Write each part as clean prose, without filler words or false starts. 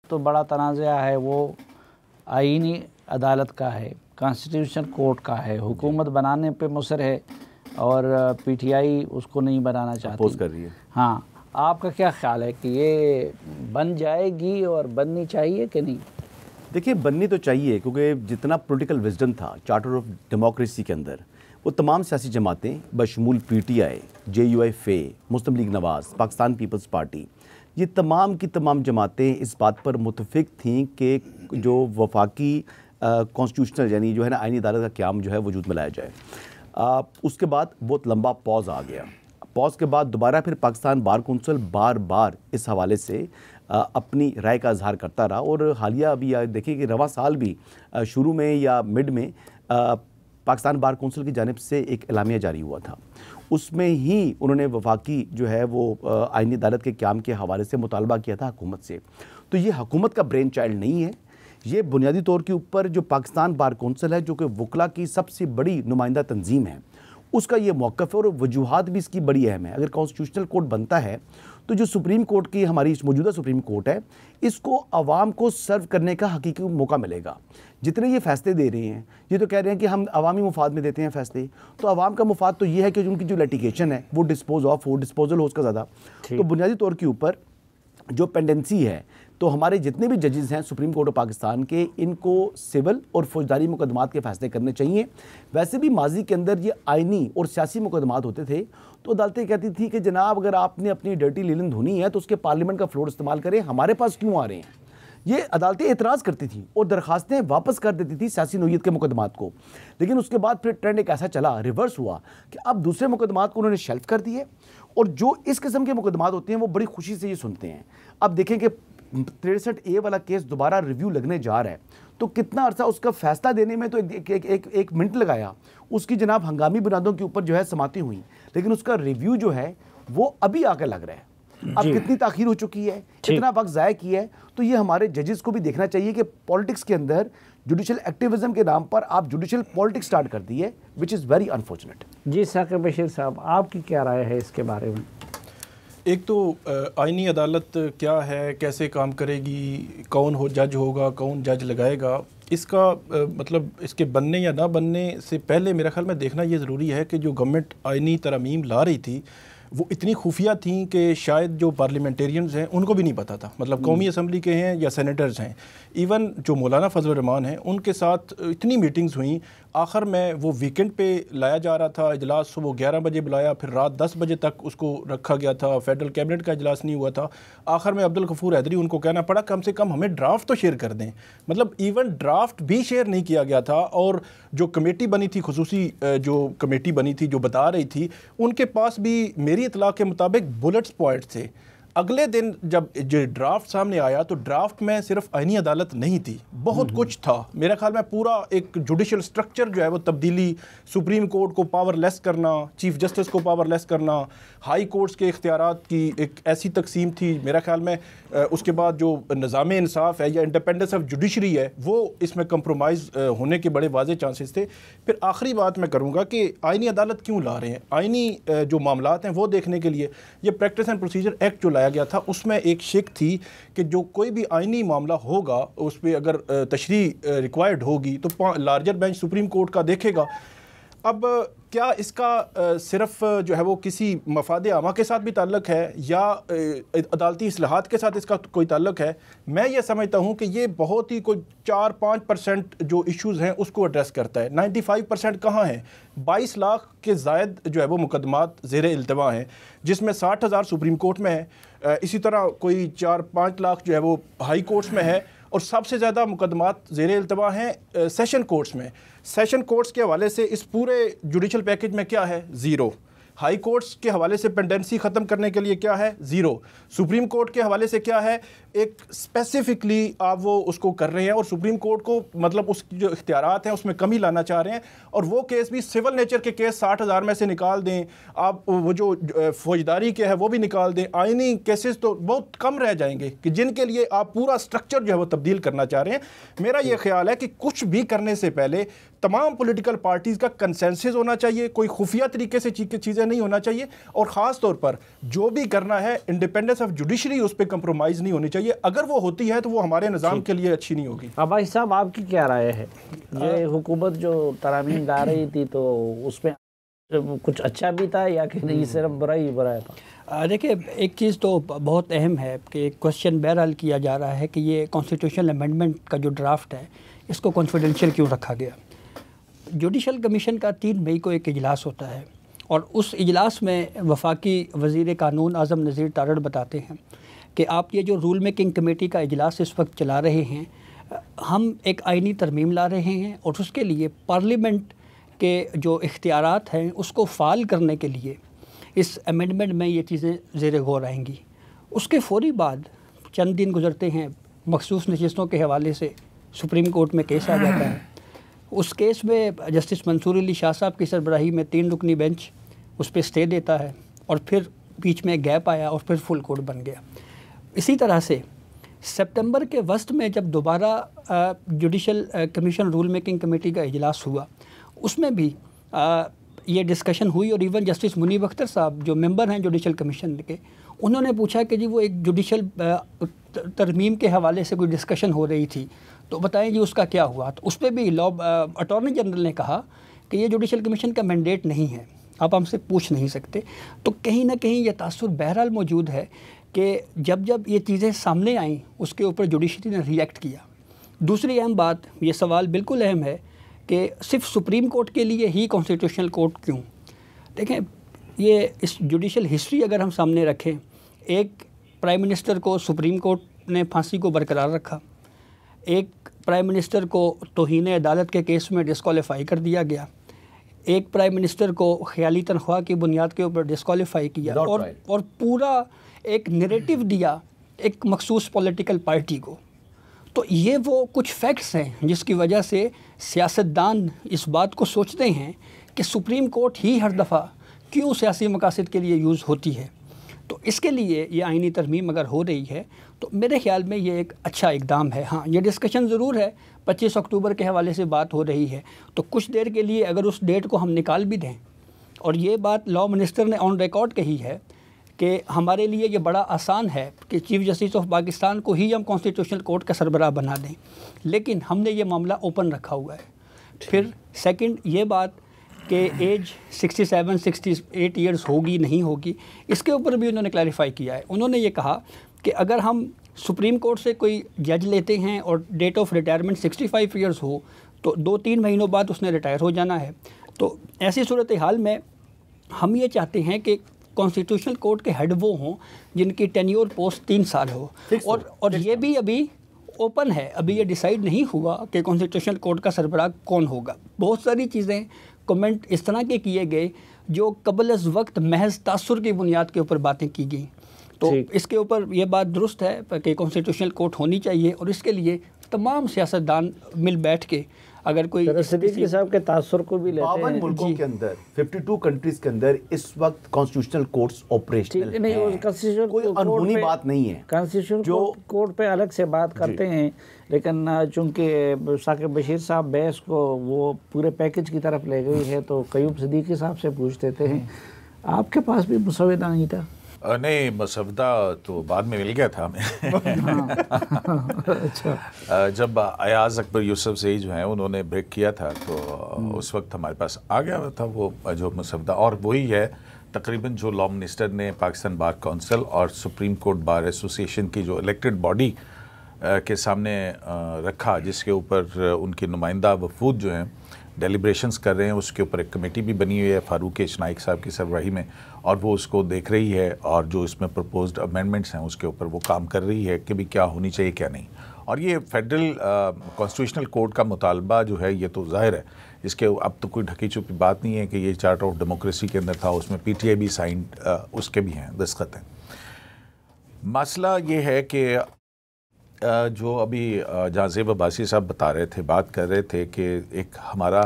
تو بڑا تنازع ہے وہ آئینی عدالت کا ہے، کانسٹیٹیوشن کورٹ کا ہے، حکومت بنانے پہ مصر ہے اور پی ٹی آئی اس کو نہیں بنانا چاہتی، اپوز کر رہی ہے۔ ہاں، آپ کا کیا خیال ہے کہ یہ بن جائے گی اور بننی چاہیے کہ نہیں؟ دیکھیے بننی تو چاہیے، کیونکہ جتنا پولیٹیکل وزڈم تھا چارٹر آف ڈیموکریسی کے اندر، وہ تمام سیاسی جماعتیں بشمول P T I, J U I F, Muslim League Nawaz, Pakistan Peoples Party, یہ تمام کی تمام جماعتیں اس بات پر متفق تھیں کہ جو وفاقی کانسٹیٹیوشنل یعنی جو ہے نا آئینی عدالت کا قیام جو ہے وجود میں لایا جائے۔ اس کے بعد بہت لمبا پاز آ گیا، پاز کے بعد دوبارہ پھر پاکستان بار کونسل بار بار اس حوالے سے اپنی رائے کا اظہار کرتا رہا، اور حالیہ ابھی دیکھیں کہ رواں سال بھی شروع میں یا مڈ میں پاکستان بار کونسل کی جانب سے ایک اعلامیہ جاری ہوا تھا، اس میں ہی انہوں نے وفاقی جو ہے وہ آئینی عدالت کے قیام کے حوالے سے مطالبہ کیا تھا حکومت سے۔ تو یہ حکومت کا برین چائلڈ نہیں ہے، یہ بنیادی طور کے اوپر جو پاکستان بار کونسل ہے جو کہ وکلا کی سب سے بڑی نمائندہ تنظیم ہے، اس کا یہ موقف ہے، اور وجوہات بھی اس کی بڑی اہم ہے۔ اگر کانسٹیٹیوشنل کورٹ بنتا ہے تو جو سپریم کورٹ کی ہماری موجودہ سپریم کورٹ ہے، اس کو عوام کو سرو کرنے کا حقیقی موقع ملے گا۔ جتنے یہ فیصلے دے رہے ہیں، یہ تو کہہ رہے ہیں کہ ہم عوامی مفاد میں دیتے ہیں فیصلے، تو عوام کا مفاد تو یہ ہے کہ ان کی جو لیٹیگیشن ہے وہ ڈسپوزل ہو اس کا زیادہ۔ تو بنیادی طور کے اوپر جو پینڈنسی ہے، تو ہمارے جتنے بھی ججز ہیں سپریم کورٹ آف پاکستان کے، ان کو سول اور فوجداری مقدمات کے فیصلے کرنے چاہیے۔ ویسے بھی ماضی کے اندر یہ آئینی اور سیاسی مقدمات ہوتے تھے تو عدالتیں کہتی تھی کہ جناب اگر آپ نے اپنی ڈرٹی لینن دھونی ہے تو اس کے پارلیمنٹ کا فلور استعمال کریں، ہمارے پاس کیوں آ رہے ہیں؟ یہ عدالتیں اعتراض کرتی تھیں اور درخواستیں واپس کر دیتی تھی سیاسی نوعیت کے مقدمات کو، لیکن اس کے بعد پھر ٹرینڈ ایک ایسا چلا، ریورس ہوا کہ اب دوسرے مقدمات کو انہوں نے شیلف کر دیے، اور جو اس قسم کے مقدمات ہوتے ہیں وہ بڑی خوشی سے یہ سنتے ہیں۔ اب دیکھیں کہ 63A والا کیس دوبارہ ریویو لگنے جا رہا ہے، تو کتنا عرصہ اس کا فیصلہ دینے میں تو ایک منٹ لگایا، اس کی جناب ہنگامی بنیادوں کے اوپر جو ہے سماعتیں ہوئیں، لیکن اس کا ریویو جو ہے وہ ابھی آ کے لگ رہا ہے۔ اب کتنی تاخیر ہو چکی ہے، کتنا وقت ضائع کیا ہے، تو یہ ہمارے ججز کو بھی دیکھنا چاہیے کہ پالیٹکس کے اندر جوڈیشل ایکٹیویزم کے نام پر آپ جوڈیشل پالیٹکس سٹارٹ کر دی ہے، وچ از ویری انفارچونیٹ۔ جی ثاقب بشیر صاحب، آپ کی کیا رائے ہے اس کے بارے میں؟ ایک تو آئینی عدالت کیا ہے، کیسے کام کرے گی، کون جج ہوگا، کون جج لگائے گا، اس کا مطلب اس کے بننے یا نہ بننے سے پہلے میرا خیال میں دیکھنا یہ ضروری ہے کہ جو گورنمنٹ آئینی ترامیم لا رہی تھی وہ اتنی خفیہ تھیں کہ شاید جو پارلیمنٹیرینز ہیں ان کو بھی نہیں پتہ تھا، مطلب قومی اسمبلی کے ہیں یا سینیٹرز ہیں، ایون جو مولانا فضل الرحمان ہیں ان کے ساتھ اتنی میٹنگز ہوئیں، آخر میں وہ ویکنڈ پہ لایا جا رہا تھا اجلاس، صبح 11 بجے بلایا، پھر رات 10 بجے تک اس کو رکھا گیا تھا، فیڈرل کیبنٹ کا اجلاس نہیں ہوا تھا، آخر میں عبدالغفور حیدری ان کو کہنا پڑا کم سے کم ہمیں ڈرافٹ تو شیئر کر دیں، مطلب ایون ڈرافٹ بھی شیئر نہیں کیا گیا تھا، اور جو کمیٹی بنی تھی، خصوصی جو کمیٹی بنی تھی جو بتا رہی تھی، ان کے پاس بھی میری اطلاع کے مطابق بلٹس پوائنٹ تھے۔ اگلے دن جب جو ڈرافٹ سامنے آیا تو ڈرافٹ میں صرف آئینی عدالت نہیں تھی، بہت کچھ تھا، میرا خیال میں پورا ایک جوڈیشل سٹرکچر جو ہے وہ تبدیلی، سپریم کورٹ کو پاور لیس کرنا، چیف جسٹس کو پاور لیس کرنا، ہائی کورٹس کے اختیارات کی ایک ایسی تقسیم تھی، میرا خیال میں اس کے بعد جو نظام انصاف ہے یا انڈیپینڈنس آف جوڈیشری ہے وہ اس میں کمپرومائز ہونے کے بڑے واضح چانسز تھے۔ پھر آخری بات میں کروں گا کہ آئینی عدالت کیوں لا رہے ہیں، آئینی جو معاملات ہیں وہ دیکھنے کے لیے یہ پریکٹس اینڈ پروسیجر ایکٹ جو لایا گیا تھا اس میں ایک شک تھی کہ جو کوئی بھی آئینی معاملہ ہوگا اس پہ اگر تشریح ریکوائرڈ ہوگی تو لارجر بینچ سپریم کورٹ کا دیکھے گا۔ اب کیا اس کا صرف جو ہے وہ کسی مفاد عامہ کے ساتھ بھی تعلق ہے یا عدالتی اصلاحات کے ساتھ اس کا کوئی تعلق ہے؟ میں یہ سمجھتا ہوں کہ یہ بہت ہی کوئی 4-5% جو ایشوز ہیں اس کو ایڈریس کرتا ہے، 95% کہاں ہیں؟ 22 لاکھ کے زائد جو ہے وہ مقدمات زیر التوا ہیں، جس میں 60,000 سپریم کورٹ میں ہے، اسی طرح کوئی 4-5 لاکھ جو ہے وہ ہائی کورٹس میں ہے، اور سب سے زیادہ مقدمات زیر التوا ہیں سیشن کورٹس میں۔ سیشن کورٹس کے حوالے سے اس پورے جوڈیشل پیکج میں کیا ہے؟ 0۔ ہائی کورٹس کے حوالے سے پینڈنسی ختم کرنے کے لیے کیا ہے؟ 0۔ سپریم کورٹ کے حوالے سے کیا ہے؟ ایک اسپیسیفکلی آپ وہ اس کو کر رہے ہیں، اور سپریم کورٹ کو مطلب اس کی جو اختیارات ہیں اس میں کمی لانا چاہ رہے ہیں، اور وہ کیس بھی سول نیچر کے کیس 60,000 میں سے نکال دیں، آپ وہ جو فوجداری کے ہے وہ بھی نکال دیں، آئینی کیسز تو بہت کم رہ جائیں گے کہ جن کے لیے آپ پورا سٹرکچر جو ہے وہ تبدیل کرنا چاہ رہے ہیں۔ میرا یہ خیال ہے کہ کچھ بھی کرنے سے پہلے تمام پولیٹیکل پارٹیز کا کنسنسس ہونا چاہیے، کوئی خفیہ طریقے سے چیزیں نہیں ہونا چاہیے, اور خاص طور پر جو بھی کرنا ہے انڈیپینڈنس آف جوڈیشری اس پہ کمپرومائز نہیں ہونی چاہیے. اگر وہ ہوتی ہے تو وہ ہمارے نظام کے لیے اچھی نہیں ہوگی. عباسی صاحب آپ کی کیا رائے ہے؟ یہ حکومت جو ترامیم لا رہی تھی تو اس میں کچھ اچھا بھی تھا یا کہ نہیں صرف برا ہی برا تھا؟ دیکھیں ایک چیز تو بہت اہم ہے کہ ایک کوشچن بہرحال کیا جا رہا ہے کہ یہ کانسٹیٹیوشنل امینڈمنٹ کا جو ڈرافٹ ہے اس کو کانفیڈینشیل کیوں رکھا گیا. جوڈیشل کمیشن کا 3 مئی کو ایک اجلاس ہوتا ہے اور اس اجلاس میں وفاقی وزیر قانون اعظم نذیر تارڑ بتاتے ہیں کہ آپ یہ جو رول میکنگ کمیٹی کا اجلاس اس وقت چلا رہے ہیں, ہم ایک آئینی ترمیم لا رہے ہیں اور اس کے لیے پارلیمنٹ کے جو اختیارات ہیں اس کو فعال کرنے کے لیے اس امینڈمنٹ میں یہ چیزیں زیر غور آئیں گی. اس کے فوری بعد چند دن گزرتے ہیں, مخصوص نشستوں کے حوالے سے سپریم کورٹ میں کیس آ جاتا ہے. اس کیس میں جسٹس منصور علی شاہ صاحب کی سربراہی میں 3 رکنی بینچ اس پہ اسٹے دیتا ہے اور پھر بیچ میں گیپ آیا اور پھر فل کورٹ بن گیا. اسی طرح سے سپتمبر کے وسط میں جب دوبارہ judicial commission rule making committee کا اجلاس ہوا, اس میں بھی یہ ڈسکشن ہوئی اور ایون جسٹس منیب اختر صاحب جو ممبر ہیں جوڈیشل کمیشن کے, انہوں نے پوچھا کہ جی وہ ایک جوڈیشل ترمیم کے حوالے سے کوئی ڈسکشن ہو رہی تھی تو بتائیں جی اس کا کیا ہوا. تو اس پہ بھی اٹارنی جنرل نے کہا کہ یہ جوڈیشل کمیشن کا مینڈیٹ نہیں ہے, آپ ہم سے پوچھ نہیں سکتے. تو کہیں نہ کہیں یہ تاثر بہرحال موجود ہے کہ جب یہ چیزیں سامنے آئیں اس کے اوپر جوڈیشری نے ری ایکٹ کیا. دوسری اہم بات, یہ سوال بالکل اہم ہے کہ صرف سپریم کورٹ کے لیے ہی کانسٹیٹیوشنل کورٹ کیوں؟ دیکھیں یہ اس جوڈیشل ہسٹری اگر ہم سامنے رکھیں, ایک پرائم منسٹر کو سپریم کورٹ نے پھانسی کو برقرار رکھا, ایک پرائم منسٹر کو توہین عدالت کے کیس میں ڈسکوالیفائی کر دیا گیا, ایک پرائم منسٹر کو خیالی تنخواہ کی بنیاد کے اوپر ڈسکوالیفائی کیا اور پورا ایک نیریٹو دیا ایک مخصوص پولیٹیکل پارٹی کو. تو یہ وہ کچھ فیکٹس ہیں جس کی وجہ سے سیاستدان اس بات کو سوچتے ہیں کہ سپریم کورٹ ہی ہر دفعہ کیوں سیاسی مقاصد کے لیے یوز ہوتی ہے. تو اس کے لیے یہ آئینی ترمیم اگر ہو رہی ہے تو میرے خیال میں یہ ایک اچھا اقدام ہے. ہاں یہ ڈسکشن ضرور ہے, 25 اکتوبر کے حوالے سے بات ہو رہی ہے, تو کچھ دیر کے لیے اگر اس ڈیٹ کو ہم نکال بھی دیں, اور یہ بات لا منسٹر نے آن ریکارڈ کہی ہے کہ ہمارے لیے یہ بڑا آسان ہے کہ چیف جسٹس آف پاکستان کو ہی ہم کانسٹیٹیوشنل کورٹ کا سربراہ بنا دیں, لیکن ہم نے یہ معاملہ اوپن رکھا ہوا ہے. پھر سیکنڈ یہ بات کہ ایج 67-68 ایئرز ہوگی نہیں ہوگی, اس کے اوپر بھی انہوں نے کلیریفائی کیا ہے. انہوں نے یہ کہا کہ اگر ہم سپریم کورٹ سے کوئی جج لیتے ہیں اور ڈیٹ آف ریٹائرمنٹ 65 ایئرز ہو تو 2-3 مہینوں بعد اس نے ریٹائر ہو جانا ہے. تو ایسی صورتحال میں ہم یہ چاہتے ہیں کہ کانسٹیٹیوشنل کورٹ کے ہیڈ وہ ہوں جن کی ٹینیور پوسٹ 3 سال ہو, اور یہ بھی ابھی اوپن ہے, ابھی یہ ڈیسائیڈ نہیں ہوا کہ کانسٹیٹیوشنل کورٹ کا سربراہ کون ہوگا. بہت ساری چیزیں کمنٹ اس طرح کے کیے گئے جو قبل از وقت محض تاثر کی بنیاد کے اوپر باتیں کی گئیں. تو اس کے اوپر یہ بات درست ہے کہ کانسٹیٹیوشنل کورٹ ہونی چاہیے, اور اس کے لیے تمام سیاستدان مل بیٹھ کے اگر کوئی صدیقی صاحب کے تاثر کو بھی لیتے ہیں. 52 ملکوں کے اندر 52 کنٹریز کے اندر اس وقت کانسٹیٹیوشنل کورٹس آپریشنل ہیں. نہیں, کوئی انہونی بات نہیں ہے. کانسٹیٹیوشنل کورٹ پہ الگ سے بات کرتے ہیں, لیکن چونکہ ثاقب بشیر صاحب بحث کو وہ پورے پیکج کی طرف لے گئی ہے تو قیوم صدیقی صاحب سے پوچھ دیتے ہیں, آپ کے پاس بھی مسودہ نہیں تھا؟ نہیں, مسودہ تو بعد میں مل گیا تھا ہمیں. جب ایاز اکبر یوسف سے جو ہیں انہوں نے بریک کیا تھا تو اس وقت ہمارے پاس آ گیا تھا وہ جو مسودہ, اور وہی ہے تقریباً جو لا منسٹر نے پاکستان بار کونسل اور سپریم کورٹ بار ایسوسیشن کی جو الیکٹڈ باڈی کے سامنے رکھا, جس کے اوپر ان کے نمائندہ وفود جو ہیں ڈیلیبریشنز کر رہے ہیں. اس کے اوپر ایک کمیٹی بھی بنی ہوئی ہے فاروق اشنائک صاحب کی سربراہی میں, اور وہ اس کو دیکھ رہی ہے, اور جو اس میں پرپوزڈ امینڈمنٹس ہیں اس کے اوپر وہ کام کر رہی ہے کہ بھی کیا ہونی چاہیے کیا نہیں. اور یہ فیڈرل کانسٹیٹیوشنل کورٹ کا مطالبہ جو ہے یہ تو ظاہر ہے, اس کے اب تو کوئی ڈھکی چھپی بات نہیں ہے کہ یہ چارٹر آف ڈیموکریسی کے اندر تھا, اس میں پی ٹی آئی بھی سائنڈ اس کے بھی ہیں دستخط ہیں. مسئلہ یہ ہے کہ جو ابھی جہاں زیب عباسی صاحب بتا رہے تھے, بات کر رہے تھے کہ ایک ہمارا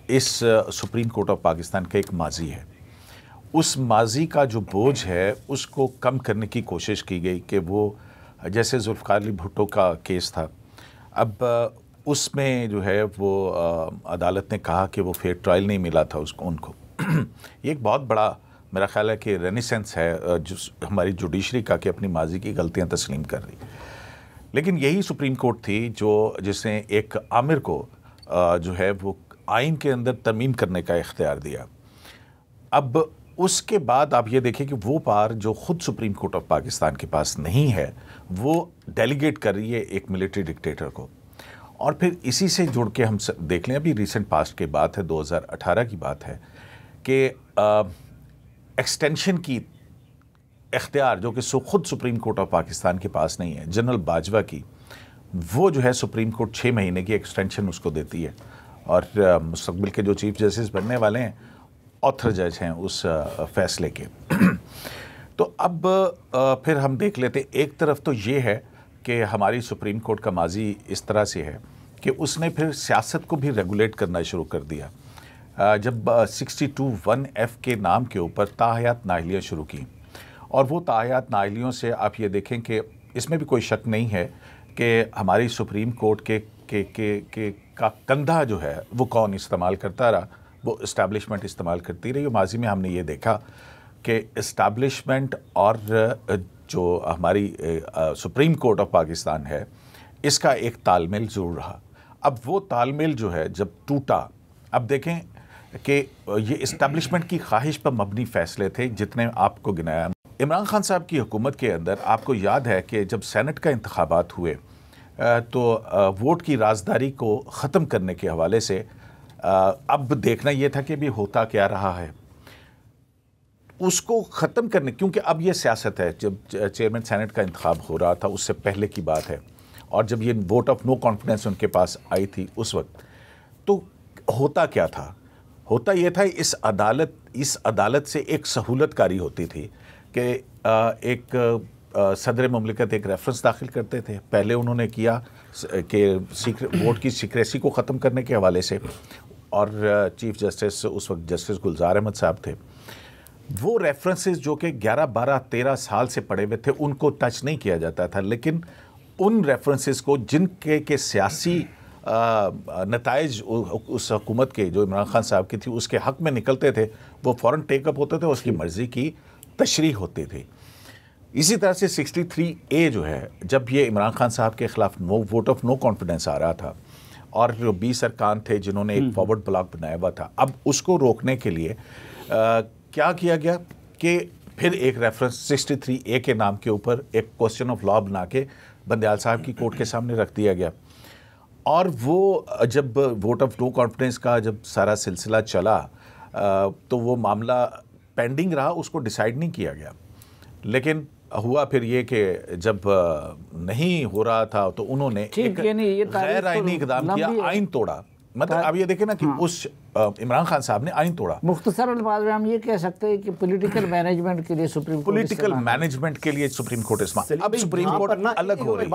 اس سپریم کورٹ آف پاکستان کا ایک ماضی ہے, اس ماضی کا جو بوجھ ہے اس کو کم کرنے کی کوشش کی گئی کہ وہ جیسے ذوالفقار علی بھٹو کا کیس تھا, اب اس میں جو ہے وہ عدالت نے کہا کہ وہ فیئر ٹرائل نہیں ملا تھا ان کو. یہ ایک بہت بڑا میرا خیال ہے کہ رینیسنس ہے جو ہماری جوڈیشری کا کہ اپنی ماضی کی غلطیاں تسلیم کر رہی. لیکن یہی سپریم کورٹ تھی جس نے ایک آمر کو جو ہے وہ آئین کے اندر ترمیم کرنے کا اختیار دیا. اب اس کے بعد آپ یہ دیکھیں کہ وہ پار جو خود سپریم کورٹ آف پاکستان کے پاس نہیں ہے وہ ڈیلیگیٹ کر رہی ہے ایک ملٹری ڈکٹیٹر کو. اور پھر اسی سے جڑ کے ہم دیکھ لیں, ابھی ریسنٹ پاسٹ کی بات ہے, 2018 کی بات ہے, کہ ایکسٹینشن کی اختیار جو کہ خود سپریم کورٹ آف پاکستان کے پاس نہیں ہے, جنرل باجوہ کی, وہ جو ہے سپریم کورٹ 6 مہینے کی ایکسٹینشن اس کو دیتی ہے. اور مستقبل کے جو چیف جسٹس بننے والے ہیں آتھر جج ہیں اس فیصلے کے. تو اب پھر ہم دیکھ لیتے, ایک طرف تو یہ ہے کہ ہماری سپریم کورٹ کا ماضی اس طرح سے ہے کہ اس نے پھر سیاست کو بھی ریگولیٹ کرنا شروع کر دیا. جب 62(1)(f) کے نام کے اوپر تاحیات نااہلیاں شروع کی, اور وہ تاحیات نااہلیوں سے آپ یہ دیکھیں کہ اس میں بھی کوئی شک نہیں ہے کہ ہماری سپریم کورٹ کا کندھا جو ہے وہ کون استعمال کرتا رہا, وہ اسٹیبلشمنٹ استعمال کرتی رہی. ماضی میں ہم نے یہ دیکھا کہ اسٹیبلشمنٹ اور جو ہماری سپریم کورٹ آف پاکستان ہے اس کا ایک تال میل ضرور رہا. اب وہ تال میل جو ہے جب ٹوٹا, اب دیکھیں کہ یہ اسٹیبلشمنٹ کی خواہش پر مبنی فیصلے تھے جتنے آپ کو گنایا. عمران خان صاحب کی حکومت کے اندر آپ کو یاد ہے کہ جب سینٹ کا انتخابات ہوئے تو ووٹ کی رازداری کو ختم کرنے کے حوالے سے اب دیکھنا یہ تھا کہ بھی ہوتا کیا رہا ہے. اس کو ختم کرنے, کیونکہ اب یہ سیاست ہے, جب چیئرمین سینٹ کا انتخاب ہو رہا تھا اس سے پہلے کی بات ہے, اور جب یہ ووٹ آف نو کانفیڈنس ان کے پاس آئی تھی اس وقت, تو ہوتا کیا تھا؟ ہوتا یہ تھا اس عدالت سے ایک سہولت کاری ہوتی تھی کہ ایک صدر مملکت ایک ریفرنس داخل کرتے تھے. پہلے انہوں نے کیا کہ ووٹ کی سیکریسی کو ختم کرنے کے حوالے سے, اور چیف جسٹس اس وقت جسٹس گلزار احمد صاحب تھے, وہ ریفرنسز جو کہ 11, 12, 13 سال سے پڑے ہوئے تھے ان کو ٹچ نہیں کیا جاتا تھا. لیکن ان ریفرنسز کو جن کے سیاسی نتائج اس حکومت کے جو عمران خان صاحب کی تھی اس کے حق میں نکلتے تھے, وہ فوراً ٹیک اپ ہوتے تھے, اس کی مرضی کی تشریح ہوتی تھی. اسی طرح سے 63A جو ہے, جب یہ عمران خان صاحب کے خلاف ووٹ آف نو کانفیڈنس آ رہا تھا اور جو 20 ارکان تھے جنہوں نے ایک فارورڈ بلاک بنایا ہوا تھا, اب اس کو روکنے کے لیے کیا کیا گیا کہ پھر ایک ریفرنس 63A کے نام کے اوپر ایک کوسچن آف لا بنا کے بندیال صاحب کی کورٹ کے سامنے رکھ دیا گیا. اور وہ جب ووٹ آف نو کانفیڈنس کا جب سارا سلسلہ چلا تو وہ معاملہ پینڈنگ رہا, اس کو ڈیسائیڈ نہیں کیا گیا. لیکن ہوا پھر یہ کہ جب نہیں ہو رہا تھا تو انہوں نے ایک غیر آئینی اقدام کیا, آئین توڑا. مطلب اب یہ دیکھیں نا کہ اس عمران خان صاحب نے آئین توڑا. مختصر الفاظ میں ہم یہ کہہ سکتے ہیں کہ پولیٹیکل مینجمنٹ کے لیے سپریم کورٹ کے لیے سپریم کورٹ اب سپریم کورٹ الگ ہو رہی ہے.